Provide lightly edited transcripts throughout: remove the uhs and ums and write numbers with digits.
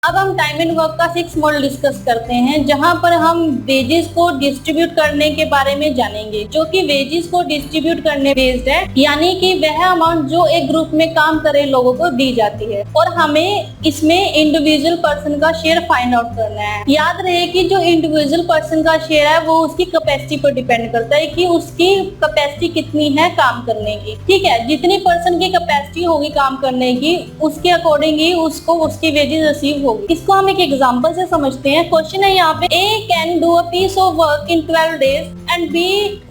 अब हम time and work का 6 मॉडल डिस्कस करते हैं, जहां पर हम वेजेस को डिस्ट्रीब्यूट करने के बारे में जानेंगे, जो कि वेजेस को डिस्ट्रीब्यूट करने बेस्ड है, यानी कि वह अमाउंट जो एक ग्रुप में काम करे लोगों को दी जाती है और हमें इसमें इंडिविजुअल पर्सन का शेयर फाइंड आउट करना है। याद रहे कि जो इंडिविजुअल पर्सन का शेयर है वो उसकी कैपेसिटी पर डिपेंड करता है कि उसकी कैपेसिटी कितनी है काम करने की। ठीक है, जितनी पर्सन की कैपेसिटी होगी काम करने की, उसके अकॉर्डिंग ही उसको उसकी वेजेस रिसीव होगी। इसको हम एक एग्जांपल से समझते हैं। क्वेश्चन है यहाँ पे, A can do a piece of work in 12 days and B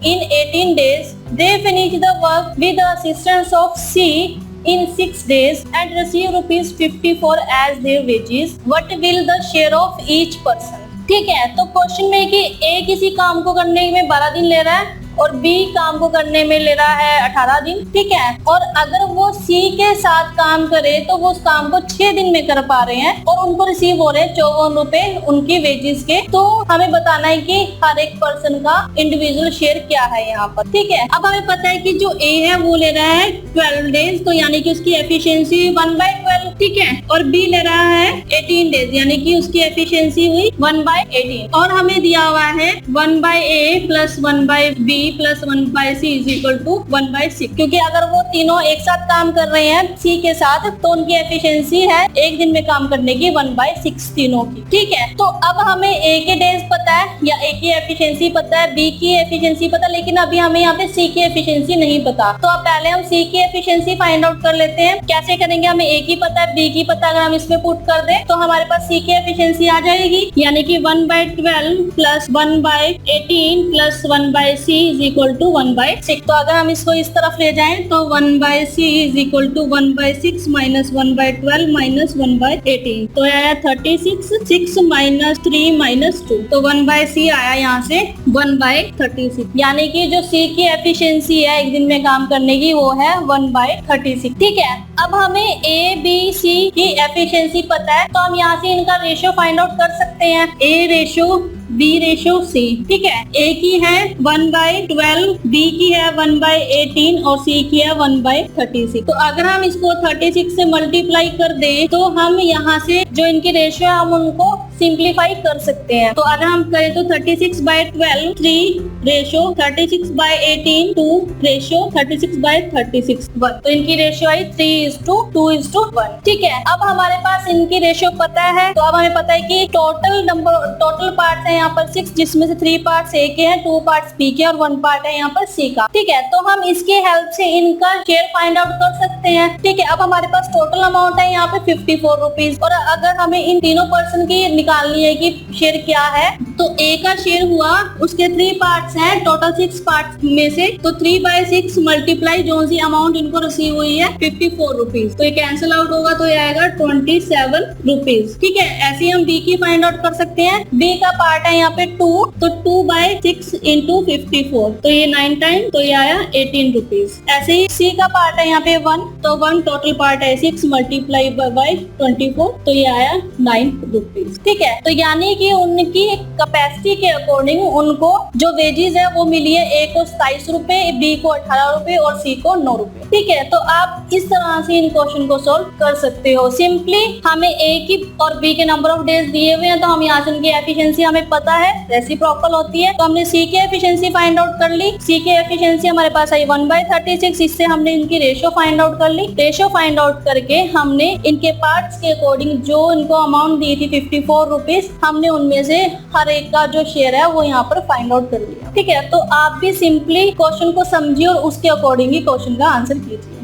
in 18 days. They finish the work with the assistance of C in 6 days and receive rupees 54 as their wages. What will the share of each person? ठीक है, तो question में कि A किसी काम को करने में 12 दिन ले रहा है और B काम को करने में ले रहा है 18 दिन। ठीक है, और अगर वो C के साथ काम करे तो वो उस काम को 6 दिन में कर पा रहे हैं और उनको रिसीव हो रहे हैं 54 रुपए उनकी वेजेस के। तो हमें बताना है कि हर एक पर्सन का इंडिविजुअल शेयर क्या है यहाँ पर। ठीक है, अब हमें पता है कि जो A है वो ले रहा है 12 डेज, तो यानी कि उसकी एफिशिएंसी 1/12। ठीक है, और B ले रहा है 18 डेज, यानी कि उसकी एफिशिएंसी हुई 1/18। और हमें दिया हुआ है 1/A plus 1/B plus 1/C is equal to 1/6, क्योंकि अगर वो तीनों एक साथ काम कर रहे हैं C के साथ तो उनकी एफिशिएंसी है एक दिन में काम करने की 1/6 तीनों की। ठीक है, तो अब हमें A के डेज पता है या A की एफिशिएंसी पता है, B की एफिशिएंसी पता है, लेकिन अभी हमें यहाँ पे C की एफिशिएंसी नहीं पता। तो अब पहले हम C की एफिशिएंसी फाइंड आउट कर लेते हैं। कैसे करेंगे, हमें A की पता है, B की पता है, अगर हम इसमें पुट कर दें तो हमारे पास C की एफिशिएंसी आ जाएगी, यानी कि 1/12 plus 1/18 plus 1/C is equal to 1/6। तो अगर हम इसको इस तरफ ले जाएं तो 1/C is equal to 1/6 minus 1/12 minus 1/18, तो आया 36, 6 माइनस 3 माइनस 2, तो 1/C आया यहाँ से 1/36, यानी कि जो C की एफिशिएंसी है एक दिन में काम करने की वो है 1/36। ठीक है, अब हमें A, B, C की एफिशिएंसी पता है, तो हम यहाँ से इनका रेशियो फाइंड आउट कर सकते हैं। A ratio B ratio C। ठीक है, A की है 1/12, B की है 1/18 और C की है 1/36। तो अगर हम इसको 36 से मल्टीप्लाई कर दें तो हम यहाँ से जो इनकी रेशियो है हम उनको सिंप्लीफाई कर सकते हैं। तो अगर हम करें तो 36/12 3 रेशियो, 36/18 2 रेशियो, 36/36 1, तो इनकी रेशियो आई 3:2:1। ठीक है, अब हमारे पास इनकी रेशियो पता है, तो अब हमें पता है कि टोटल पार्ट्स है यहाँ पर 6, जिसमें से 3 पार्ट्स A के हैं, 2 पार्ट्स B के और 1 पार्ट है यहाँ पर C का। ठीक है, तो हम इसके हेल्प से इनका शेयर फाइंड आउट कर सकते हैं। ठीक है, अब हमारे पास टोटल अमाउंट है यहाँ पे 54 रुपीज, और अगर हमें इन तीनों पर्सन की निकालनी है कि शेयर क्या है, तो A का शेयर हुआ, उसके 3 पार्ट्स हैं, टोटल 6 पार्ट्स में से, तो 3/6 मल्टीप्लाई जो सी अमाउंट इनको रिसीव हुई है 54 रुपीज, तो ये कैंसिल आउट होगा तो ये आएगा 27 रुपीज। ठीक है, ऐसे ही हम B की फाइंड आउट कर सकते हैं। B का पार्ट है यहाँ पे 2, तो 2/6 इंटू 54, तो ये 9 टाइम, तो ये आया 18 रुपीज। ऐसे ही C का पार्ट है यहाँ पे 1, तो 1 टोटल पार्ट है 6 मल्टीप्लाई बाय 24, तो ये आया 9 रुपीज। ठीक है, तो यानी कि उनकी कैपेसिटी के अकॉर्डिंग उनको जो वेजेस है वो मिली है, A को 27 रुपए, B को 18 रुपए और C को 9 रुपए। ठीक है, तो आप इस तरह से इन क्वेश्चन को सॉल्व कर सकते हो। सिंपली हमें A की और B के नंबर ऑफ डेज दिए हुए हैं, तो हम यहाँ से उनकी एफिशिएंसी हमें पता है, रेसिप्रोकल होती है, तो हमने C की एफिशिएंसी फाइंड आउट कर ली। C की एफिशिएंसी हमारे पास आई 1/36, इससे हमने इनकी रेशियो फाइंड आउट कर ली। रेशियो फाइंड आउट करके हमने इनके पार्ट्स के अकॉर्डिंग जो इनको अमाउंट दी थी 54 रुपीज, हमने उनमें से हर एक का जो शेयर है वो यहाँ पर फाइंड आउट कर लिया। ठीक है, तो आप भी सिंपली क्वेश्चन को समझिए और उसके अकॉर्डिंग ही क्वेश्चन का आंसर कीजिए।